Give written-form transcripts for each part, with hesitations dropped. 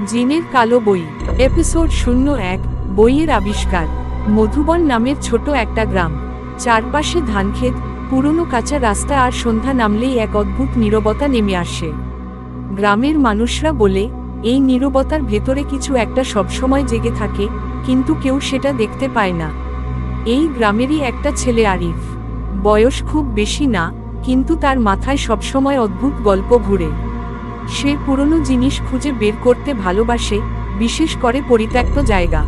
জিনের কালো বই, এপিসোড 01। বইয়ের আবিষ্কার। মধুবন নামের ছোট একটা গ্রাম, চারপাশে ধানক্ষেত, পুরনো কাঁচা রাস্তা, আর সন্ধ্যা নামলেই এক অদ্ভুত নীরবতা নেমে আসে। গ্রামের মানুষরা বলে, এই নীরবতার ভেতরে কিছু একটা সবসময় জেগে থাকে, কিন্তু কেউ সেটা দেখতে পায় না। এই গ্রামেরই একটা ছেলে আরিফ, বয়স খুব বেশি না, কিন্তু তার মাথায় সবসময় অদ্ভুত গল্প ঘুরে। সে পুরনো জিনিস খুঁজে বের করতে ভালোবাসে, বিশেষ করে পরিত্যক্ত জায়গা।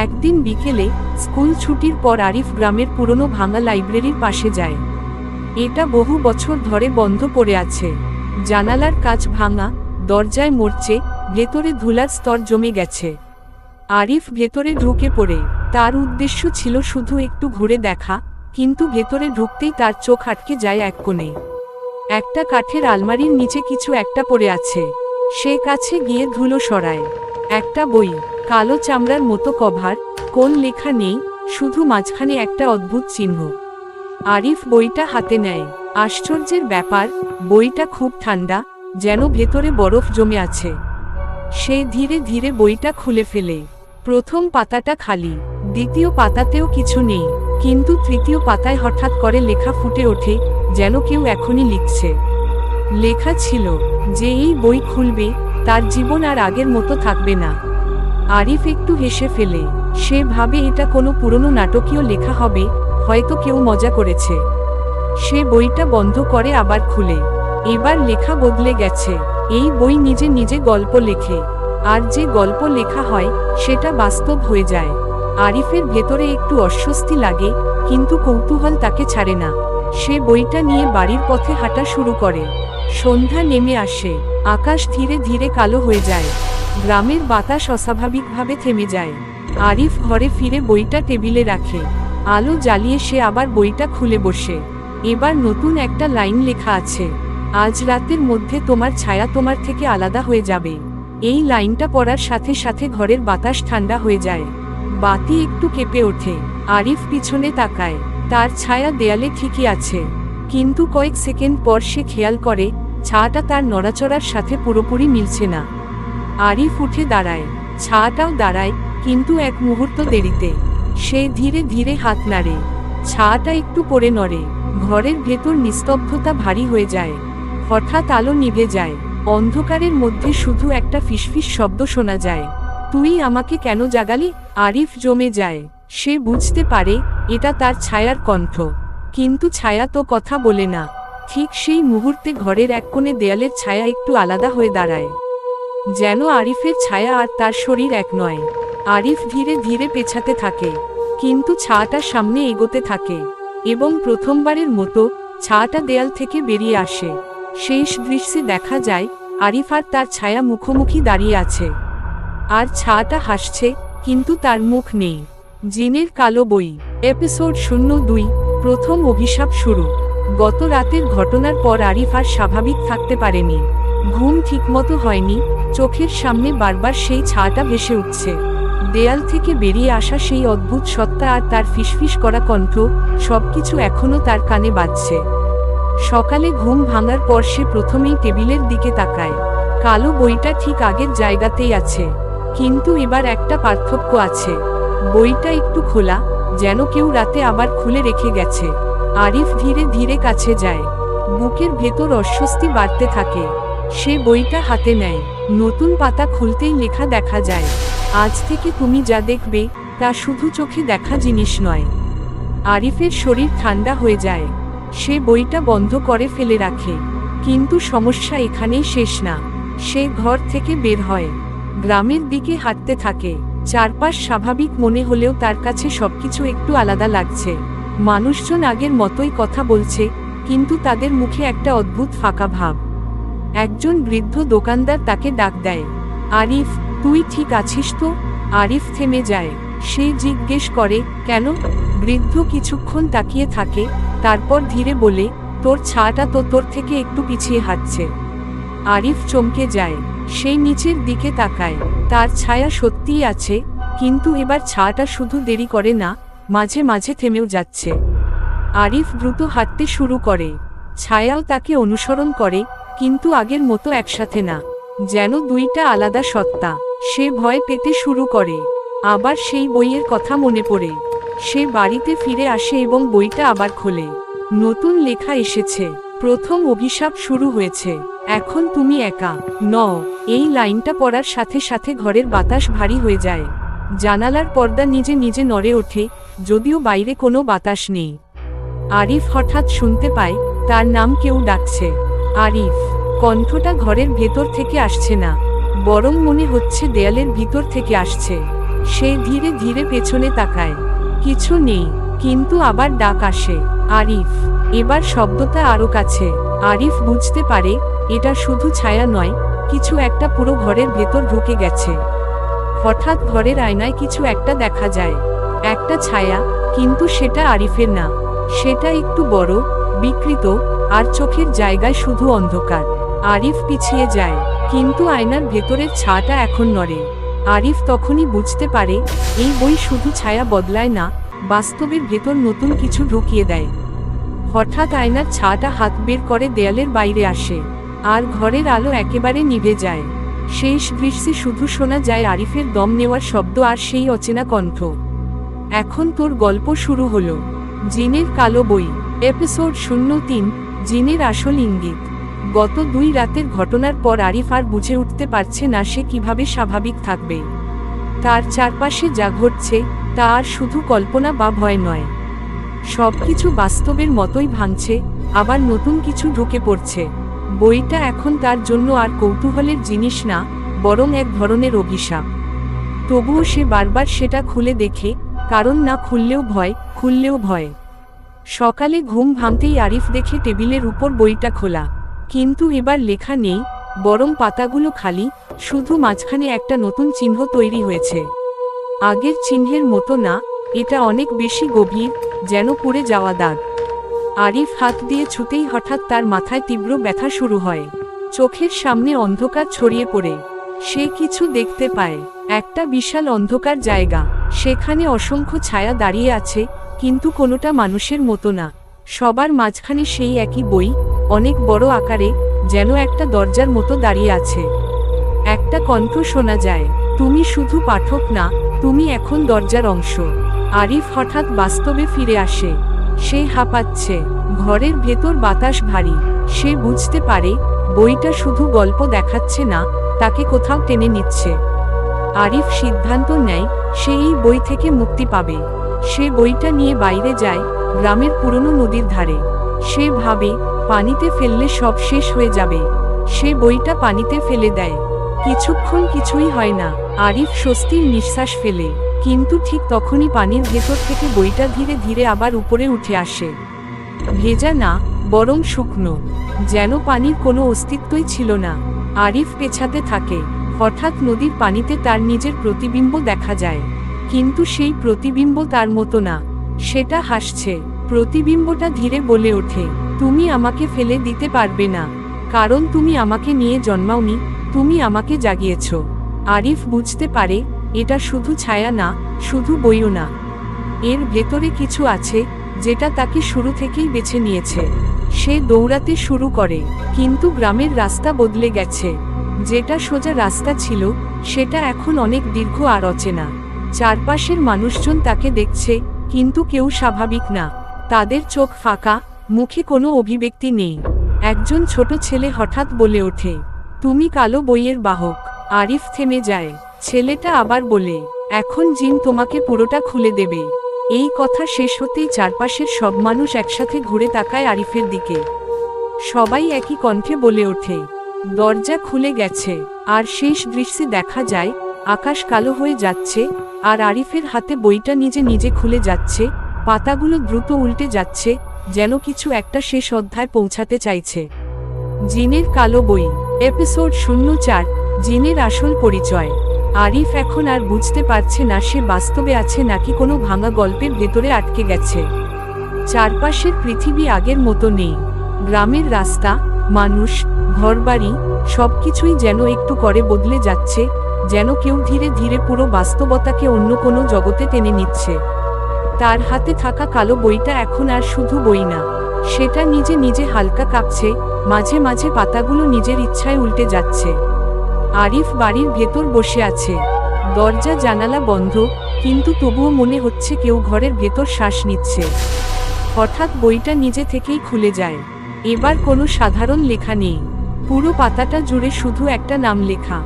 একদিন বিকেলে স্কুল ছুটির পর আরিফ গ্রামের পুরনো ভাঙা লাইব্রেরির পাশে যায়। এটা বহু বছর ধরে বন্ধ পড়ে আছে, জানালার কাচ ভাঙা, দরজায় মরচে, ভেতরে ধুলার স্তর জমে গেছে। আরিফ ভেতরে ঢুকে পড়ে। তার উদ্দেশ্য ছিল শুধু একটু ঘুরে দেখা, কিন্তু ভেতরে ঢুকতেই তার চোখ আটকে যায় এক কোণে। একটা কাঠের আলমারির নিচে কিছু একটা পড়ে আছে। সে কাছে গিয়ে ধুলো সরায়। একটা বই, কালো চামড়ার মতো কভার, কোন লেখা নেই, শুধু মাঝখানে একটা অদ্ভুত চিহ্ন। আরিফ বইটা হাতে নেয়। আশ্চর্যের ব্যাপার, বইটা খুব ঠান্ডা, যেন ভেতরে বরফ জমে আছে। সে ধীরে ধীরে বইটা খুলে ফেলে। প্রথম পাতাটা খালি, দ্বিতীয় পাতাতেও কিছু নেই, কিন্তু তৃতীয় পাতায় হঠাৎ করে লেখা ফুটে ওঠে, যেন কেউ এখনই লিখছে। লেখা ছিল যে এই বই খুলবে, তার জীবন আর আগের মতো থাকবে না। আরিফ একটু হেসে ফেলে। সে ভাবে এটা কোনো পুরনো নাটকীয় লেখা হবে, হয়তো কেউ মজা করেছে। সে বইটা বন্ধ করে আবার খুলে। এবার লেখা বদলে গেছে। এই বই নিজে নিজে গল্প লেখে, আর যে গল্প লেখা হয় সেটা বাস্তব হয়ে যায়। আরিফের ভেতরে একটু অস্বস্তি লাগে, কিন্তু কৌতূহল তাকে ছাড়ে না। সে বইটা নিয়ে বাড়ির পথে হাঁটা শুরু করে। সন্ধ্যা নেমে আসে, আকাশ ধীরে ধীরে কালো হয়ে যায়, গ্রামের বাতাস অস্বাভাবিকভাবে থেমে যায়। আরিফ ঘরে ফিরে বইটা টেবিলে রাখে। আলো জ্বালিয়ে সে আবার বইটা খুলে বসে। এবার নতুন একটা লাইন লেখা আছে, আজ রাতের মধ্যে তোমার ছায়া তোমার থেকে আলাদা হয়ে যাবে। এই লাইনটা পড়ার সাথে সাথে ঘরের বাতাস ঠান্ডা হয়ে যায়। বাতি একটু কেঁপে ওঠে। আরিফ পিছনে তাকায়। তার ছায়া দেয়ালে ঠিকই আছে, কিন্তু কয়েক সেকেন্ড পর সে খেয়াল করে ছায়াটা তার নড়াচড়ার সাথে পুরোপুরি মিলছে না। আরিফ উঠে দাঁড়ায়। ছায়াটাও দাঁড়ায়, কিন্তু এক মুহূর্ত দেরিতে। সে ধীরে ধীরে হাত নাড়ে। ছায়াটা একটু পড়ে নড়ে। ঘরের ভেতর নিস্তব্ধতা ভারী হয়ে যায়। হঠাৎ আলো নিভে যায়। অন্ধকারের মধ্যে শুধু একটা ফিসফিস শব্দ শোনা যায়, তুই আমাকে কেন জাগালি? আরিফ জমে যায়। সে বুঝতে পারে এটা তার ছায়ার কণ্ঠ, কিন্তু ছায়া তো কথা বলে না। ঠিক সেই মুহূর্তে ঘরের এক কোণে দেয়ালের ছায়া একটু আলাদা হয়ে দাঁড়ায়, যেন আরিফের ছায়া আর তার শরীর এক নয়। আরিফ ধীরে ধীরে পেছাতে থাকে, কিন্তু ছায়াটা সামনে এগোতে থাকে, এবং প্রথমবারের মতো ছায়াটা দেয়াল থেকে বেরিয়ে আসে। শেষ দৃশ্যে দেখা যায় আরিফ আর তার ছায়া মুখোমুখি দাঁড়িয়ে আছে, আর ছায়াটা হাসছে, কিন্তু তার মুখ নেই। জিনের কালো বই, এপিসোড 02। প্রথম অভিশাপ শুরু। গত রাতের ঘটনার পর আরিফ আর স্বাভাবিক থাকতে পারেনি। ঘুম ঠিকমতো হয়নি, চোখের সামনে বারবার সেই ছায়াটা ভেসে উঠছে। দেয়াল থেকে বেরিয়ে আসা সেই অদ্ভুত সত্তা আর তার ফিসফিস করা কণ্ঠ, সবকিছু এখনো তার কানে বাজছে। সকালে ঘুম ভাঙার পর সে প্রথমেই টেবিলের দিকে তাকায়। কালো বইটা ঠিক আগের জায়গাতেই আছে, কিন্তু এবার একটা পার্থক্য আছে। বইটা একটু খোলা, যেন কেউ রাতে আবার খুলে রেখে গেছে। আরিফ ধীরে ধীরে কাছে যায়। বুকের ভেতর অস্বস্তি বাড়তে থাকে। সে বইটা হাতে নেয়। নতুন পাতা খুলতেই লেখা দেখা যায়, আজ থেকে তুমি যা দেখবে তা শুধু চোখে দেখা জিনিস নয়। আরিফের শরীর ঠান্ডা হয়ে যায়। সে বইটা বন্ধ করে ফেলে রাখে, কিন্তু সমস্যা এখানেই শেষ না। সে ঘর থেকে বের হয়, গ্রামের দিকে হাঁটতে থাকে। চারপাশ স্বাভাবিক মনে হলেও তার কাছে সবকিছু একটু আলাদা লাগছে। মানুষজন আগের মতোই কথা বলছে, কিন্তু তাদের মুখে একটা অদ্ভুত ফাঁকা ভাব। একজন বৃদ্ধ দোকানদার তাকে ডাক দেয়, আরিফ, তুই ঠিক আছিস তো? আরিফ থেমে যায়। সে জিজ্ঞেস করে, কেন? বৃদ্ধ কিছুক্ষণ তাকিয়ে থাকে, তারপর ধীরে বলে, তোর ছায়াটা তো তোর থেকে একটু পিছিয়ে হাঁটছে। আরিফ চমকে যায়। সে নিচের দিকে তাকায়। তার ছায়া সত্যিই আছে, কিন্তু এবার ছায়াটা শুধু দেরি করে না, মাঝে মাঝে থেমেও যাচ্ছে। আরিফ দ্রুত হাঁটতে শুরু করে। ছায়াও তাকে অনুসরণ করে, কিন্তু আগের মতো একসাথে না। যেন দুইটা আলাদা সত্তা। সে ভয় পেতে শুরু করে। আবার সেই বইয়ের কথা মনে পড়ে। সে বাড়িতে ফিরে আসে এবং বইটা আবার খোলে। নতুন লেখা এসেছে, প্রথম অভিশাপ শুরু হয়েছে, এখন তুমি একা নও। এই লাইনটা পড়ার সাথে সাথে ঘরের বাতাস ভারী হয়ে যায়। জানালার পর্দা নিজে নিজে নড়ে ওঠে, যদিও বাইরে কোনো বাতাস নেই। আরিফ হঠাৎ শুনতে পায় তার নাম কেউ ডাকছে। আরিফ। কণ্ঠটা ঘরের ভেতর থেকে আসছে না, বরং মনে হচ্ছে দেয়ালের ভিতর থেকে আসছে। সে ধীরে ধীরে পেছনে তাকায়, কিছু নেই, কিন্তু আবার ডাক আসে, আরিফ। এবার শব্দটা আরো কাছে। আরিফ বুঝতে পারে এটা শুধু ছায়া নয়, কিছু একটা পুরো ঘরের ভেতর ঢুকে গেছে। হঠাৎ ঘরের আয়নায় কিছু একটা দেখা যায়, একটা ছায়া, কিন্তু সেটা আরিফের না। সেটা একটু বড়, বিকৃত, আর চোখের জায়গায় শুধু অন্ধকার। আরিফ পিছিয়ে যায়, কিন্তু আয়নার ভেতরের ছায়াটা এখন নড়ে। আরিফ তখনই বুঝতে পারে এই বই শুধু ছায়া বদলায় না, বাস্তবের ভেতর নতুন কিছু ঢুকিয়ে দেয়। হঠাৎ আয়নার ছায়াটা হাত বের করে দেয়ালের বাইরে আসে, আর ঘরের আলো একেবারে নিভে যায়। শেষ দৃশ্যে শুধু শোনা যায় আরিফের দম নেওয়ার শব্দ আর সেই অচেনা কণ্ঠ। এখন তোর গল্প শুরু হলো। জিনের কালো বই, এপিসোড 03, জিনের আসল ইঙ্গিত। গত 2 রাতের ঘটনার পর আরিফ আর বুঝে উঠতে পারছে না সে কিভাবে স্বাভাবিক থাকবে। তার চারপাশে যা ঘটছে তা আর শুধু কল্পনা বা ভয় নয়। সবকিছু বাস্তবের মতোই ভাঙছে, আবার নতুন কিছু ঢুকে পড়ছে। বইটা এখন তার জন্য আর কৌতূহলের জিনিস না, বরং এক ধরনের অভিশাপ। তবুও সে বারবার সেটা খুলে দেখে, কারণ না খুললেও ভয়, খুললেও ভয়। সকালে ঘুম ভাঙতেই আরিফ দেখে টেবিলের উপর বইটা খোলা, কিন্তু এবার লেখা নেই, বরং পাতাগুলো খালি, শুধু মাঝখানে একটা নতুন চিহ্ন তৈরি হয়েছে। আগের চিহ্নের মতো না, এটা অনেক বেশি গভীর, যেন পুড়ে যাওয়া দাগ। আরিফ হাত দিয়ে ছুতেই হঠাৎ তার মাথায় তীব্র ব্যথা শুরু হয়। চোখের সামনে অন্ধকার ছড়িয়ে পড়ে। সে কিছু দেখতে পায়, একটা বিশাল অন্ধকার জায়গা। সেখানে অসংখ্য ছায়া দাঁড়িয়ে আছে, কিন্তু কোনোটা মানুষের মতো না। সবার মাঝখানে সেই একই বই, অনেক বড় আকারে, যেন একটা দরজার মতো দাঁড়িয়ে আছে। একটা কণ্ঠ শোনা যায়, তুমি শুধু পাঠক না, তুমি এখন দরজার অংশ। আরিফ হঠাৎ বাস্তবে ফিরে আসে। সে হাঁপাচ্ছে, ঘরের ভেতর বাতাস ভারী। সে বুঝতে পারে বইটা শুধু গল্প দেখাচ্ছে না, তাকে কোথাও টেনে নিচ্ছে। আরিফ সিদ্ধান্ত নেয় সে এই বই থেকে মুক্তি পাবে। সে বইটা নিয়ে বাইরে যায়, গ্রামের পুরনো নদীর ধারে। সে ভাবে পানিতে ফেললে সব শেষ হয়ে যাবে। সে বইটা পানিতে ফেলে দেয়। কিছুক্ষণ কিছুই হয় না, আরিফ স্বস্তির নিঃশ্বাস ফেলে। কিন্তু ঠিক তখনই পানির ভেতর থেকে বইটা ধীরে ধীরে আবার উপরে উঠে আসে। ভেজা না, বরং শুকনো, যেন পানির কোনো অস্তিত্বই ছিল না। আরিফ পেছাতে থাকে। হঠাৎ নদীর পানিতে তার নিজের প্রতিবিম্ব দেখা যায়, কিন্তু সেই প্রতিবিম্ব তার মতো না। সেটা হাসছে। প্রতিবিম্বটা ধীরে বলে ওঠে, তুমি আমাকে ফেলে দিতে পারবে না, কারণ তুমি আমাকে নিয়ে জন্মাওনি, তুমি আমাকে জাগিয়েছ। আরিফ বুঝতে পারে এটা শুধু ছায়া না, শুধু বইও না। এর ভেতরে কিছু আছে যেটা তাকে শুরু থেকেই বেছে নিয়েছে। সে দৌড়াতে শুরু করে, কিন্তু গ্রামের রাস্তা বদলে গেছে। যেটা সোজা রাস্তা ছিল, সেটা এখন অনেক দীর্ঘ আর অচেনা। চারপাশের মানুষজন তাকে দেখছে, কিন্তু কেউ স্বাভাবিক না। তাদের চোখ ফাঁকা, মুখে কোনো অভিব্যক্তি নেই। একজন ছোট ছেলে হঠাৎ বলে ওঠে, তুমি কালো বইয়ের বাহক। আরিফ থেমে যায়। ছেলেটা আবার বলে, এখন জিন তোমাকে পুরোটা খুলে দেবে। এই কথা শেষ হতেই চারপাশের সব মানুষ একসাথে ঘুরে তাকায় আরিফের দিকে। সবাই একই কণ্ঠে বলে ওঠে, দরজা খুলে গেছে। আর শেষ দৃশ্যে দেখা যায় আকাশ কালো হয়ে যাচ্ছে, আর আরিফের হাতে বইটা নিজে নিজে খুলে যাচ্ছে। পাতাগুলো দ্রুত উল্টে যাচ্ছে, যেন কিছু একটা শেষ অধ্যায় পৌঁছাতে চাইছে। জিনের কালো বই, এপিসোড 04, জিনের আসল পরিচয়। আরিফ এখন আর বুঝতে পারছে না সে বাস্তবে আছে নাকি কোনো ভাঙা গল্পের ভেতরে আটকে গেছে। চারপাশের পৃথিবী আগের মতো নেই। গ্রামের রাস্তা, মানুষ, ঘরবাড়ি, সবকিছুই যেন একটু করে বদলে যাচ্ছে, যেন কেউ ধীরে ধীরে পুরো বাস্তবতাকে অন্য কোনো জগতে টেনে নিচ্ছে। তার হাতে থাকা কালো বইটা এখন আর শুধু বই না, সেটা নিজে নিজে হালকা কাঁপছে, মাঝে মাঝে পাতাগুলো নিজের ইচ্ছায় উল্টে যাচ্ছে। আরিফ বাড়ির ভেতর বসে আছে, দরজা জানালা বন্ধ, কিন্তু তবুও মনে হচ্ছে কেউ ঘরের ভেতর শ্বাস নিচ্ছে। হঠাৎ বইটা নিজে থেকেই খুলে যায়। এবার কোনো সাধারণ লেখা নেই, পুরো পাতাটা জুড়ে শুধু একটা নাম লেখা,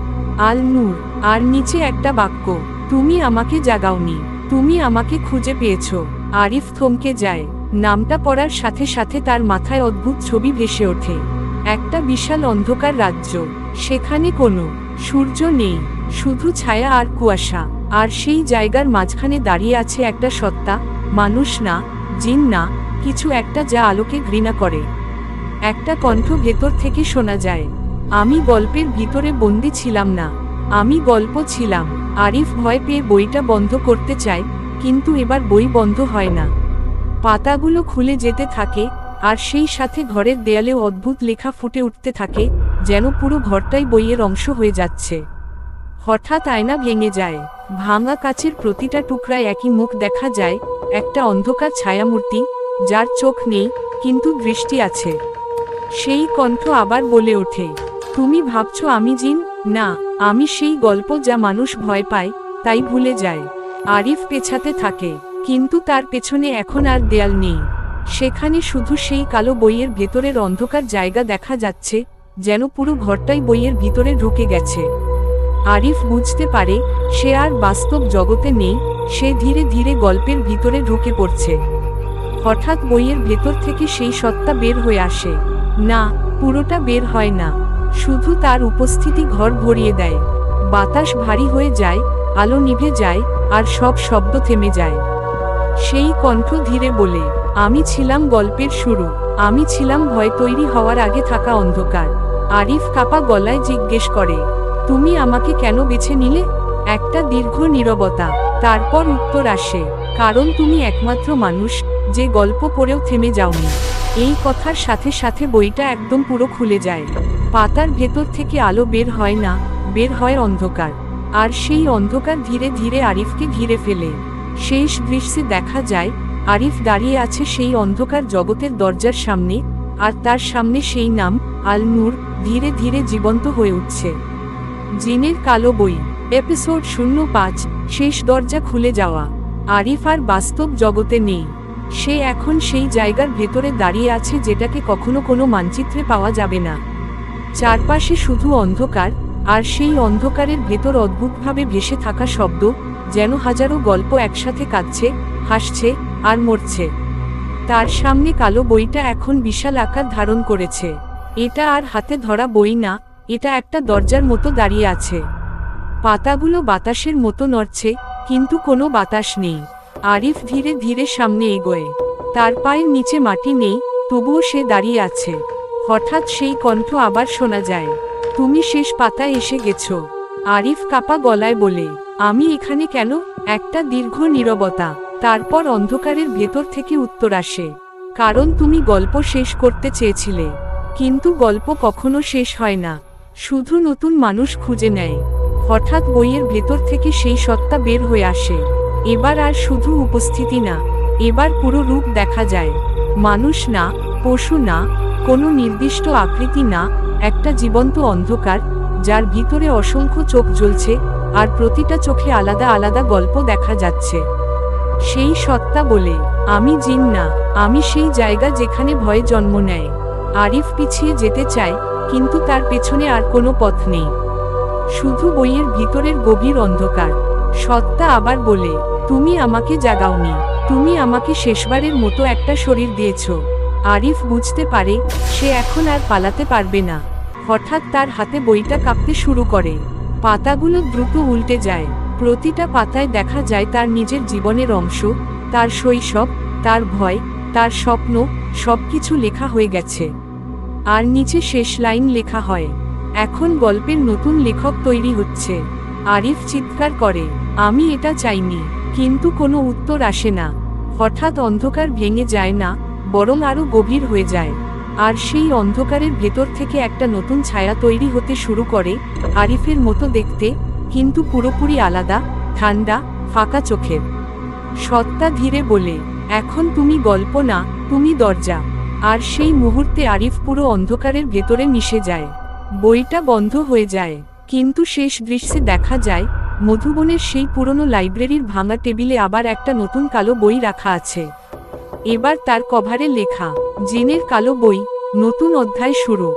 আল নূর। আর নিচে একটা বাক্য, তুমি আমাকে জাগাওনি, তুমি আমাকে খুঁজে পেয়েছো। আরিফ থমকে যায়। নামটা পড়ার সাথে সাথে তার মাথায় অদ্ভুত ছবি ভেসে ওঠে। একটা বিশাল অন্ধকার রাজ্য, সেখানে কোনো সূর্য নেই, শুধু ছায়া আর কুয়াশা। আর সেই জায়গার মাঝখানে দাঁড়িয়ে আছে একটা সত্তা, মানুষ না, জিন না, কিছু একটা যা আলোকে ঘৃণা করে। একটা কণ্ঠ ভেতর থেকে শোনা যায়, আমি গল্পের ভিতরে বন্দি ছিলাম না, আমি গল্প ছিলাম। আরিফ ভয় পেয়ে বইটা বন্ধ করতে চায়, কিন্তু এবার বই বন্ধ হয় না। পাতাগুলো খুলে যেতে থাকে, আর সেই সাথে ঘরের দেয়ালেও অদ্ভুত লেখা ফুটে উঠতে থাকে, যেন পুরো ঘরটাই বইয়ের অংশ হয়ে যাচ্ছে। হঠাৎ আয়না ভেঙে যায়, ভাঙা কাচের প্রতিটা টুকরায় একই মুখ দেখা যায়, একটা অন্ধকার ছায়ামূর্তি, যার চোখ নেই কিন্তু দৃষ্টি আছে। সেই কণ্ঠ আবার বলে ওঠে, তুমি ভাবছো আমি জিন? না, আমি সেই গল্প যা মানুষ ভয় পায়, তাই ভুলে যায়। আরিফ পেছাতে থাকে, কিন্তু তার পেছনে এখন আর দেয়াল নেই, সেখানে শুধু সেই কালো বইয়ের ভেতরের অন্ধকার জায়গা দেখা যাচ্ছে, যেন পুরো ঘরটাই বইয়ের ভিতরে ঢুকে গেছে। আরিফ বুঝতে পারে সে আর বাস্তব জগতে নেই, সে ধীরে ধীরে গল্পের ভিতরে ঢুকে পড়ছে। হঠাৎ বইয়ের ভেতর থেকে সেই সত্তা বের হয়ে আসে। না, পুরোটা বের হয় না, শুধু তার উপস্থিতি ঘর ভরিয়ে দেয়। বাতাস ভারী হয়ে যায়, আলো নিভে যায়, আর সব শব্দ থেমে যায়। সেই কণ্ঠ ধীরে বলে, আমি ছিলাম গল্পের শুরু, আমি ছিলাম ভয় তৈরি হওয়ার আগে থাকা অন্ধকার। আরিফ কাঁপা গলায় জিজ্ঞেস করে, তুমি আমাকে কেন বেছে নিলে? একটা দীর্ঘ নীরবতা, তারপর উত্তর আসে, কারণ তুমি একমাত্র মানুষ যে গল্প পড়েও থেমে যাওনি। এই কথার সাথে সাথে বইটা একদম পুরো খুলে যায়। পাতার ভেতর থেকে আলো বের হয় না, বের হয় অন্ধকার। আর সেই অন্ধকার ধীরে ধীরে আরিফকে ঘিরে ফেলে। শেষ দৃশ্যে দেখা যায়, আরিফ দাঁড়িয়ে আছে সেই অন্ধকার জগতের দরজার সামনে, আর তার সামনে সেই নাম, আল নূর, ধীরে ধীরে জীবন্ত হয়ে উঠছে। জিনের কালো বই, এপিসোড 05, শেষ দরজা খুলে যাওয়া। আরিফ আর বাস্তব জগতে নেই, সে এখন সেই জায়গার ভেতরে দাঁড়িয়ে আছে যেটাকে কখনো কোনো মানচিত্রে পাওয়া যাবে না। চারপাশে শুধু অন্ধকার, আর সেই অন্ধকারের ভেতর অদ্ভুতভাবে ভেসে থাকা শব্দ, যেন হাজারো গল্প একসাথে কাঁদছে, হাসছে, আর মরছে। তার সামনে কালো বইটা এখন বিশাল আকার ধারণ করেছে। এটা আর হাতে ধরা বই না, এটা একটা দরজার মতো দাঁড়িয়ে আছে। পাতাগুলো বাতাসের মতো নড়ছে, কিন্তু কোনো বাতাস নেই। আরিফ ধীরে ধীরে সামনে এগোয়, তার পায়ের নিচে মাটি নেই, তবুও সে দাঁড়িয়ে আছে। হঠাৎ সেই কণ্ঠ আবার শোনা যায়, তুমি শেষ পাতায় এসে গেছো। আরিফ কাঁপা গলায় বলে, আমি এখানে কেন? একটা দীর্ঘ নীরবতা, তারপর অন্ধকারের ভেতর থেকে উত্তর আসে, কারণ তুমি গল্প শেষ করতে চেয়েছিলে, কিন্তু গল্প কখনো শেষ হয় না, শুধু নতুন মানুষ খুঁজে নেয়। হঠাৎ বইয়ের ভেতর থেকে সেই সত্তা বের হয়ে আসে। এবার আর শুধু উপস্থিতি না, এবার পুরো রূপ দেখা যায়। মানুষ না, পশু না, কোনো নির্দিষ্ট আকৃতি না, একটা জীবন্ত অন্ধকার, যার ভিতরে অসংখ্য চোখ জ্বলছে, আর প্রতিটা চোখে আলাদা আলাদা গল্প দেখা যাচ্ছে। সেই সত্তা বলে, আমি জিন না, আমি সেই জায়গা যেখানে ভয়ে জন্ম নেয়। আরিফ পিছিয়ে যেতে চায়, কিন্তু তার পেছনে আর কোনো পথ নেই, শুধু বইয়ের ভিতরের গভীর অন্ধকার। সত্তা আবার বলে, তুমি আমাকে জাগাওনি, তুমি আমাকে শেষবারের মতো একটা শরীর দিয়েছ। আরিফ বুঝতে পারে সে এখন আর পালাতে পারবে না। হঠাৎ তার হাতে বইটা কাঁপতে শুরু করে, পাতাগুলো দ্রুত উল্টে যায়, প্রতিটা পাতায় দেখা যায় তার নিজের জীবনের অংশ, তার শৈশব, তার ভয়, তার স্বপ্ন, সবকিছু লেখা হয়ে গেছে। আর নিচে শেষ লাইন লেখা হয়, এখন গল্পের নতুন লেখক তৈরি হচ্ছে। আরিফ চিৎকার করে, আমি এটা চাইনি, কিন্তু কোনো উত্তর আসে না। হঠাৎ অন্ধকার ভেঙে যায় না, বরং আরো গভীর হয়ে যায়। আর সেই অন্ধকারের ভেতর থেকে একটা নতুন ছায়া তৈরি হতে শুরু করে, আরিফের মতো দেখতে, কিন্তু পুরোপুরি আলাদা, ঠান্ডা, ফাঁকা চোখের। সত্তা ধীরে বলে, এখন তুমি গল্প না, তুমি দরজা। আর সেই মুহূর্তে আরিফ পুরো অন্ধকারের ভেতরে মিশে যায়। বইটা বন্ধ হয়ে যায়, কিন্তু শেষ দৃশ্যে দেখা যায় মধুবনের সেই পুরনো লাইব্রেরির ভাঙা টেবিলে আবার একটা নতুন কালো বই রাখা আছে। এবার তার কভারে লেখা, জেনের কালো বই, নতুন অধ্যায় শুরু।